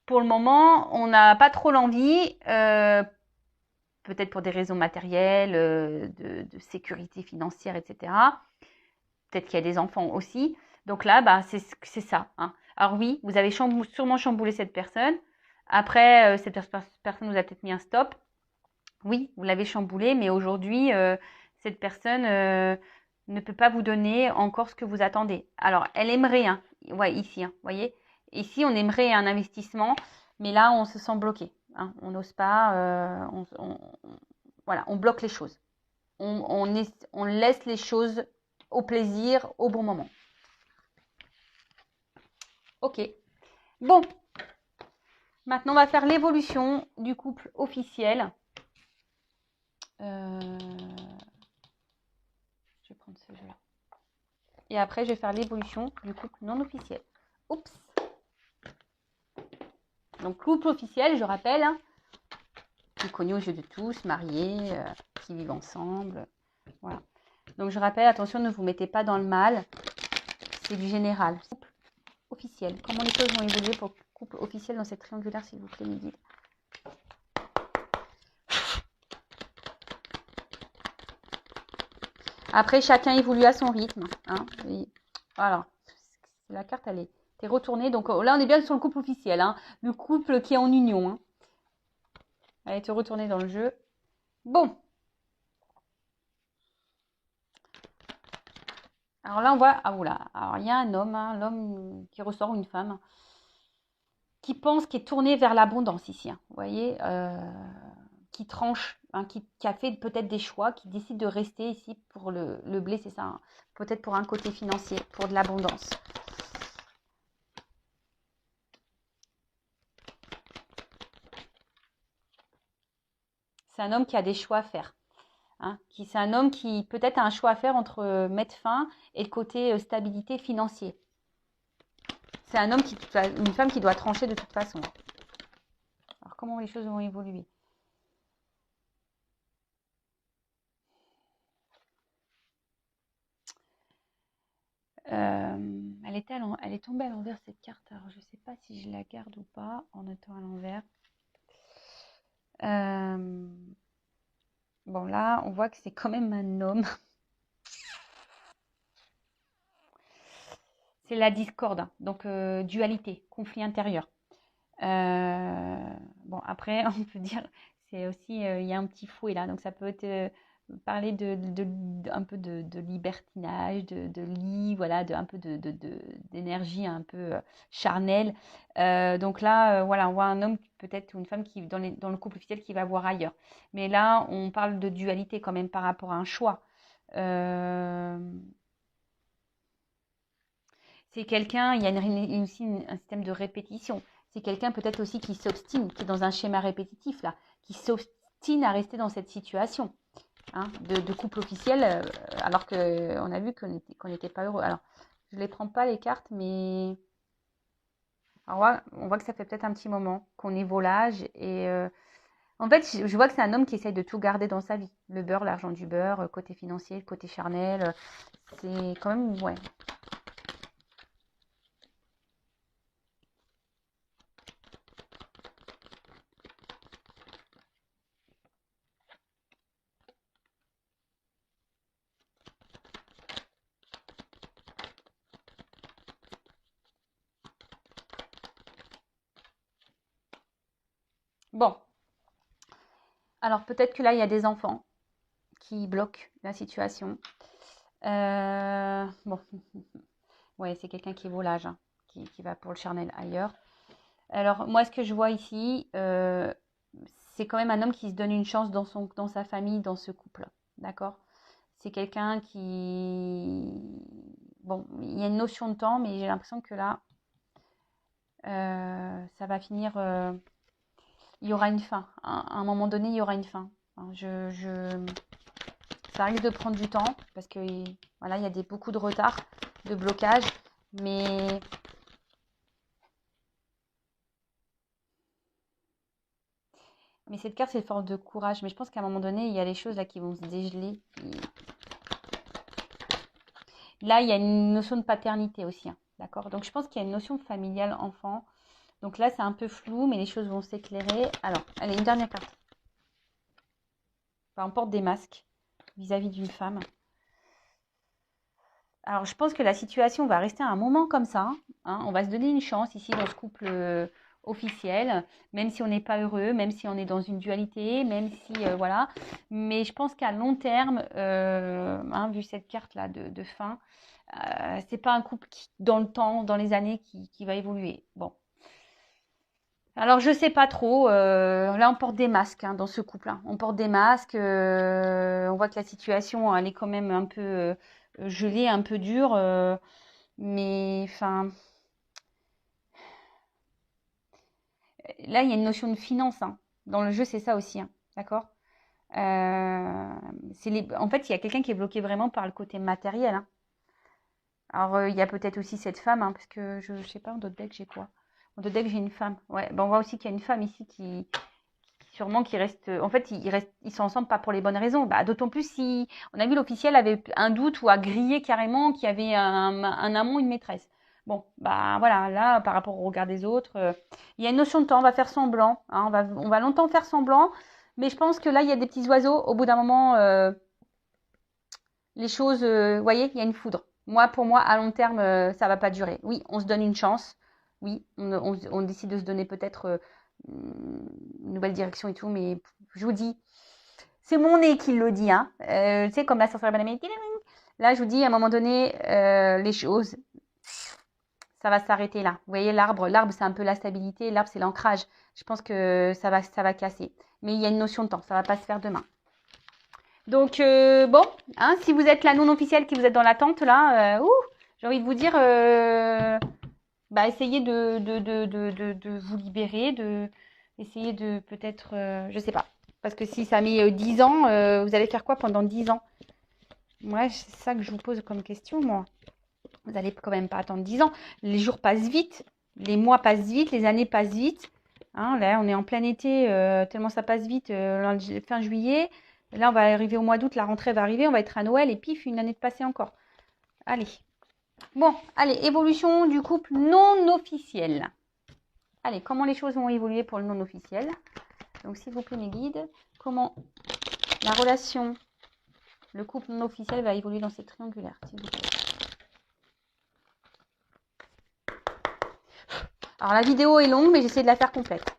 pour le moment, on n'a pas trop l'envie. Peut-être pour des raisons matérielles, de sécurité financière, etc. Peut-être qu'il y a des enfants aussi. Donc là, bah, c'est ça. Hein. Alors oui, vous avez sûrement chamboulé cette personne. Après, cette personne vous a peut-être mis un stop. Oui, vous l'avez chamboulé, mais aujourd'hui, cette personne ne peut pas vous donner encore ce que vous attendez. Alors, elle aimerait, hein, ouais, ici, hein, voyez, ici, on aimerait un investissement, mais là, on se sent bloqué. Hein, on n'ose pas, voilà, on bloque les choses. On laisse les choses au plaisir, au bon moment. Ok. Bon, maintenant, on va faire l'évolution du couple officiel. Je vais prendre ce jeu-là. Et après, je vais faire l'évolution du couple non officiel. Oups. Donc, couple officiel, je rappelle, hein, qui connu aux yeux de tous, mariés, qui vivent ensemble. Voilà. Donc, je rappelle, attention, ne vous mettez pas dans le mal. C'est du général. Couple officiel. Comment les choses vont évoluer pour couple officiel dans cette triangulaire, s'il vous plaît, mes guides? Après, chacun évolue à son rythme. Hein, voilà. La carte, elle est retournée. Donc là, on est bien sur le couple officiel, hein, le couple qui est en union. Hein. Elle est retournée dans le jeu. Bon. Alors là, on voit... Ah, oula. Alors, il y a un homme, hein, l'homme qui ressort, ou une femme, qui pense, qui est tourné vers l'abondance ici. Hein. Vous voyez qui tranche, hein, qui a fait peut-être des choix, qui décide de rester ici pour le blé, c'est ça. Hein. Peut-être pour un côté financier, pour de l'abondance. C'est un homme qui a des choix à faire. Hein, c'est un homme qui peut-être a un choix à faire entre mettre fin et le côté stabilité financier. C'est un homme une femme qui doit trancher de toute façon. Alors comment les choses vont évoluer? Elle est tombée à l'envers cette carte. Alors je ne sais pas si je la garde ou pas en étant à l'envers. Bon là, on voit que c'est quand même un homme. C'est la discorde, hein. Donc dualité, conflit intérieur. Bon après, on peut dire, c'est aussi, il y a un petit fouet là, donc ça peut être parler un peu de libertinage, de lit, voilà, un peu d'énergie un peu charnelle. Donc là, voilà, on voit un homme peut-être ou une femme qui dans le couple officiel qui va voir ailleurs. Mais là, on parle de dualité quand même par rapport à un choix. C'est quelqu'un, il y a aussi un système de répétition. C'est quelqu'un peut-être aussi qui s'obstine, qui est dans un schéma répétitif là, qui s'obstine à rester dans cette situation. Hein, de couple officiel, alors qu'on a vu qu'on n'était pas heureux. Alors, je ne les prends pas les cartes, mais on voit que ça fait peut-être un petit moment qu'on est volage. Et en fait, je vois que c'est un homme qui essaye de tout garder dans sa vie. Le beurre, l'argent du beurre, côté financier, côté charnel. C'est quand même, ouais. Bon, alors peut-être que là, il y a des enfants qui bloquent la situation. Bon, ouais, c'est quelqu'un qui est volage, hein, qui va pour le charnel ailleurs. Alors, moi, ce que je vois ici, c'est quand même un homme qui se donne une chance dans sa famille, dans ce couple. D'accord? C'est quelqu'un qui... Bon, il y a une notion de temps, mais j'ai l'impression que là, ça va finir... il y aura une fin. À un moment donné, il y aura une fin. Hein, ça risque de prendre du temps parce que voilà, il y a beaucoup de retard, de blocage, mais cette carte, c'est force de courage. Mais je pense qu'à un moment donné, il y a les choses là qui vont se dégeler. Là, il y a une notion de paternité aussi. Hein, d'accord? Donc, je pense qu'il y a une notion familiale enfant. Donc là, c'est un peu flou, mais les choses vont s'éclairer. Alors, allez, une dernière carte. Enfin, on porte des masques vis-à-vis d'une femme. Alors, je pense que la situation va rester un moment comme ça. Hein. On va se donner une chance ici dans ce couple officiel, même si on n'est pas heureux, même si on est dans une dualité, même si, voilà. Mais je pense qu'à long terme, hein, vu cette carte-là de fin, c'est pas un couple qui, dans le temps, dans les années, qui va évoluer. Bon. Alors, je sais pas trop. Là, on porte des masques hein, dans ce couple-là. On porte des masques. On voit que la situation, elle est quand même un peu gelée, un peu dure. Mais, enfin, là, il y a une notion de finance. Hein. Dans le jeu, c'est ça aussi. Hein, d'accord En fait, il y a quelqu'un qui est bloqué vraiment par le côté matériel. Hein. Alors, il y a peut-être aussi cette femme, hein, parce que je sais pas, en d'autres decks, j'ai quoi? En d'autres decks, j'ai une femme. Ouais, ben, on voit aussi qu'il y a une femme ici sûrement qui reste. En fait, ils sont ensemble pas pour les bonnes raisons. Bah, d'autant plus si on a vu l'officiel avait un doute ou a grillé carrément qu'il y avait un amant, une maîtresse. Bon, bah voilà, là, par rapport au regard des autres, il y a une notion de temps, on va faire semblant. Hein, on va longtemps faire semblant, mais je pense que là, il y a des petits oiseaux. Au bout d'un moment, les choses, vous voyez, il y a une foudre. Pour moi, à long terme, ça va pas durer. Oui, on se donne une chance. Oui, on décide de se donner peut-être une nouvelle direction et tout, mais je vous dis, c'est mon nez qui le dit, hein. Tu sais, comme la sorcière bonne amie. Là, je vous dis, à un moment donné, les choses, ça va s'arrêter là. Vous voyez, l'arbre, c'est un peu la stabilité. L'arbre, c'est l'ancrage. Je pense que ça va casser. Mais il y a une notion de temps. Ça va pas se faire demain. Donc, bon, hein, si vous êtes la non officielle, qui vous êtes dans l'attente, là, j'ai envie de vous dire, essayez de vous libérer, essayez de peut-être, je sais pas. Parce que si ça met 10 ans, vous allez faire quoi pendant 10 ans? Moi, c'est ça que je vous pose comme question, moi. Vous n'allez quand même pas attendre 10 ans. Les jours passent vite, les mois passent vite, les années passent vite. Hein, là, on est en plein été, tellement ça passe vite, fin juillet. Là, on va arriver au mois d'août, la rentrée va arriver, on va être à Noël et pif, une année de passé encore. Allez. Bon, allez, évolution du couple non officiel. Allez, comment les choses vont évoluer pour le non officiel? Donc, s'il vous plaît, mes guides, comment la relation, le couple non officiel va évoluer dans cette triangulaire, s'il vous plaît. Alors, la vidéo est longue, mais j'essaie de la faire complète.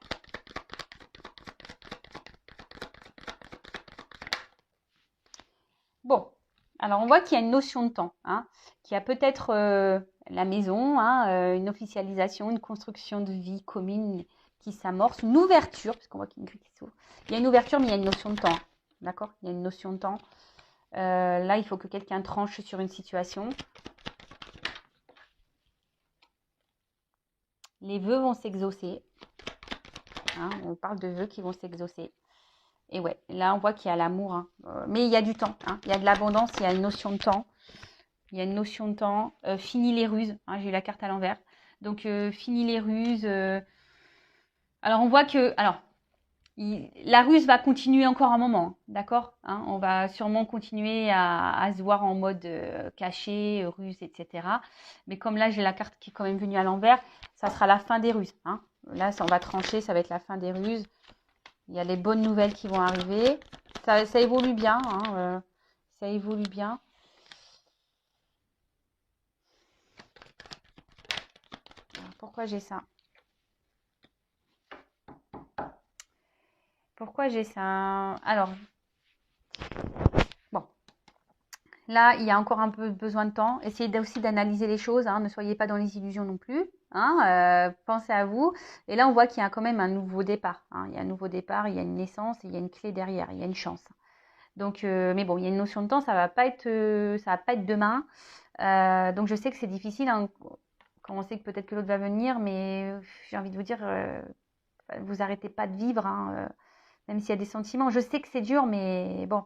Bon, alors on voit qu'il y a une notion de temps, hein, qu'il y a peut-être la maison, hein, une officialisation, une construction de vie commune qui s'amorce, une ouverture, parce qu'on voit qu'il y a une grille qui s'ouvre. Il y a une ouverture, mais il y a une notion de temps, d'accord? Il y a une notion de temps. Là, il faut que quelqu'un tranche sur une situation. Les vœux vont s'exaucer. Hein, on parle de vœux qui vont s'exaucer. Et ouais, là, on voit qu'il y a l'amour. Hein. Mais il y a du temps. Hein. Il y a de l'abondance, il y a une notion de temps. Il y a une notion de temps. Fini les ruses. Hein, j'ai eu la carte à l'envers. Donc, fini les ruses. Alors, on voit que... Alors, la ruse va continuer encore un moment. D'accord, hein, on va sûrement continuer à se voir en mode caché, ruse, etc. Mais comme là, j'ai la carte qui est quand même venue à l'envers, ça sera la fin des ruses. Hein. Là, on va trancher, ça va être la fin des ruses. Il y a les bonnes nouvelles qui vont arriver. Ça évolue bien. Hein, ça évolue bien. Alors, pourquoi j'ai ça? Pourquoi j'ai ça? Alors, bon. Là, il y a encore un peu besoin de temps. Essayez aussi d'analyser les choses. Hein. Ne soyez pas dans les illusions non plus. Hein. Pensez à vous. Et là, on voit qu'il y a quand même un nouveau départ. Hein. Il y a un nouveau départ, il y a une naissance, et il y a une clé derrière, il y a une chance. Donc, mais bon, il y a une notion de temps. Ça va pas être demain. Donc, je sais que c'est difficile. Hein, quand on sait que peut-être que l'autre va venir, mais j'ai envie de vous dire, vous arrêtez pas de vivre, hein, même s'il y a des sentiments. Je sais que c'est dur, mais bon.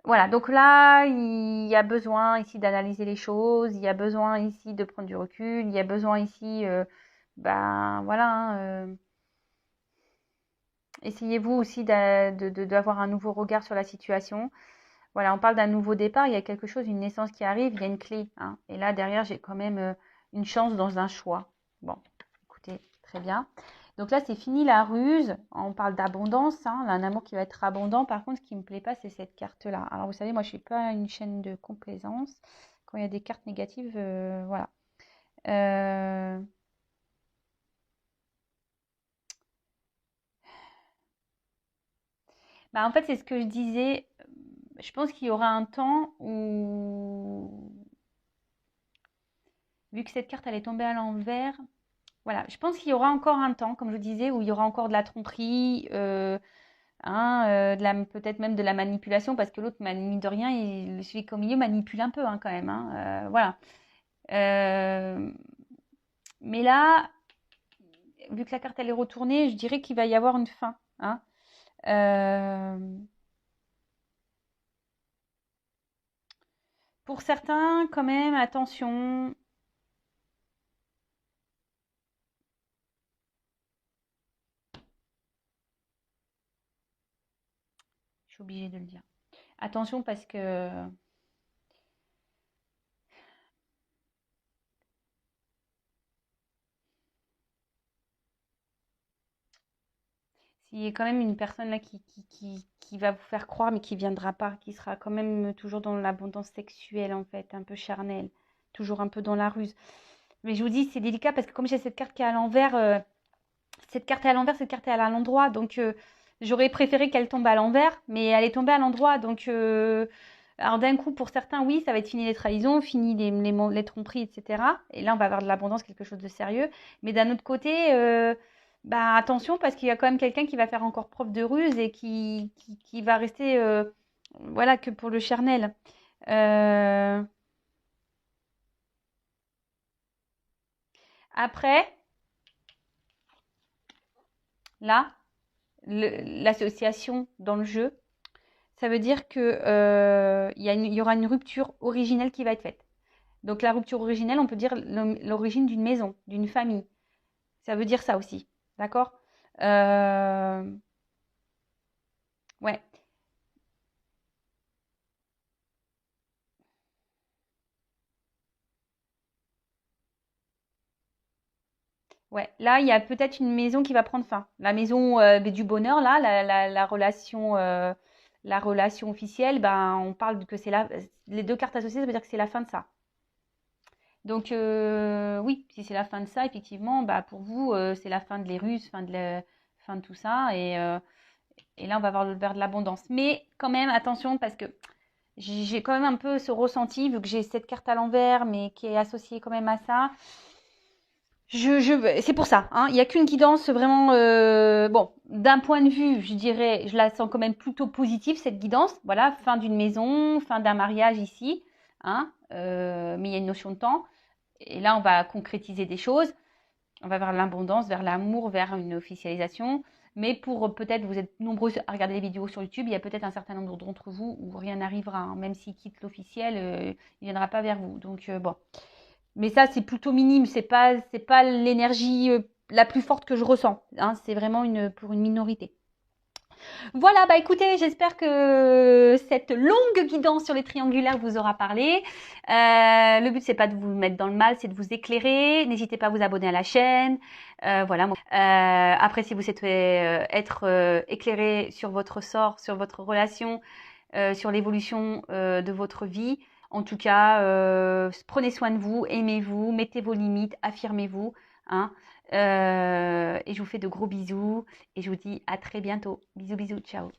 Voilà, donc là, il y a besoin ici d'analyser les choses, il y a besoin ici de prendre du recul, il y a besoin ici, voilà, hein, essayez-vous aussi d'avoir un nouveau regard sur la situation. Voilà, on parle d'un nouveau départ, il y a quelque chose, une naissance qui arrive, il y a une clé. Hein, et là, derrière, j'ai quand même une chance dans un choix. Bon, écoutez, très bien. Donc là, c'est fini la ruse. On parle d'abondance, hein, un amour qui va être abondant. Par contre, ce qui ne me plaît pas, c'est cette carte-là. Alors, vous savez, moi, je ne suis pas une chaîne de complaisance. Quand il y a des cartes négatives, voilà. Euh, en fait, c'est ce que je disais. Je pense qu'il y aura un temps où, vu que cette carte, elle est tombée à l'envers, voilà, je pense qu'il y aura encore un temps, comme je vous disais, où il y aura encore de la tromperie, hein, peut-être même de la manipulation, parce que l'autre, mine de rien, celui qui est au milieu manipule un peu hein, quand même. Hein, voilà. Euh, mais là, vu que la carte elle est retournée, je dirais qu'il va y avoir une fin. Hein. Euh, pour certains, quand même, attention. Je suis obligée de le dire. Attention parce que S'il y a quand même une personne là qui va vous faire croire, mais qui viendra pas, qui sera quand même toujours dans l'abondance sexuelle, en fait, un peu charnelle, toujours un peu dans la ruse. Mais je vous dis, c'est délicat parce que comme j'ai cette carte qui est à l'envers, cette carte est à l'envers, cette carte est à l'endroit. Donc, j'aurais préféré qu'elle tombe à l'envers, mais elle est tombée à l'endroit. Donc, alors d'un coup, pour certains, oui, ça va être fini les trahisons, fini les tromperies, etc. Et là, on va avoir de l'abondance, quelque chose de sérieux. Mais d'un autre côté, bah, attention, parce qu'il y a quand même quelqu'un qui va faire encore preuve de ruse et qui va rester, voilà, que pour le charnel. Euh, Après, là, l'association dans le jeu, ça veut dire que il y aura une rupture originelle qui va être faite. Donc la rupture originelle, on peut dire l'origine d'une maison, d'une famille. Ça veut dire ça aussi, d'accord. Euh, ouais, ouais. Là, il y a peut-être une maison qui va prendre fin. La maison du bonheur, là, la relation officielle, ben, on parle que c'est les deux cartes associées, ça veut dire que c'est la fin de ça. Donc oui, si c'est la fin de ça, effectivement, bah pour vous, c'est la fin de les Russes, fin de tout ça, et là on va avoir vers de l'abondance. Mais quand même, attention, parce que j'ai quand même un peu ce ressenti, vu que j'ai cette carte à l'envers, mais qui est associée quand même à ça. C'est pour ça, hein, il n'y a qu'une guidance vraiment. Bon, d'un point de vue, je dirais, je la sens quand même plutôt positive cette guidance. Voilà, fin d'une maison, fin d'un mariage ici, hein, mais il y a une notion de temps. Et là, on va concrétiser des choses. On va vers l'abondance, vers l'amour, vers une officialisation. Mais pour peut-être, vous êtes nombreux à regarder les vidéos sur YouTube, il y a peut-être un certain nombre d'entre vous où rien n'arrivera, hein. Même s'il quitte l'officiel, il ne viendra pas vers vous. Donc bon. Mais ça, c'est plutôt minime. C'est pas l'énergie la plus forte que je ressens, hein. C'est vraiment pour une minorité. Voilà, bah écoutez, j'espère que cette longue guidance sur les triangulaires vous aura parlé. Le but, c'est pas de vous mettre dans le mal, c'est de vous éclairer. N'hésitez pas à vous abonner à la chaîne. Voilà. Après, si vous souhaitez être éclairé sur votre sort, sur votre relation, sur l'évolution de votre vie, en tout cas, prenez soin de vous, aimez-vous, mettez vos limites, affirmez-vous, hein. Et je vous fais de gros bisous et je vous dis à très bientôt. Bisous, bisous, ciao.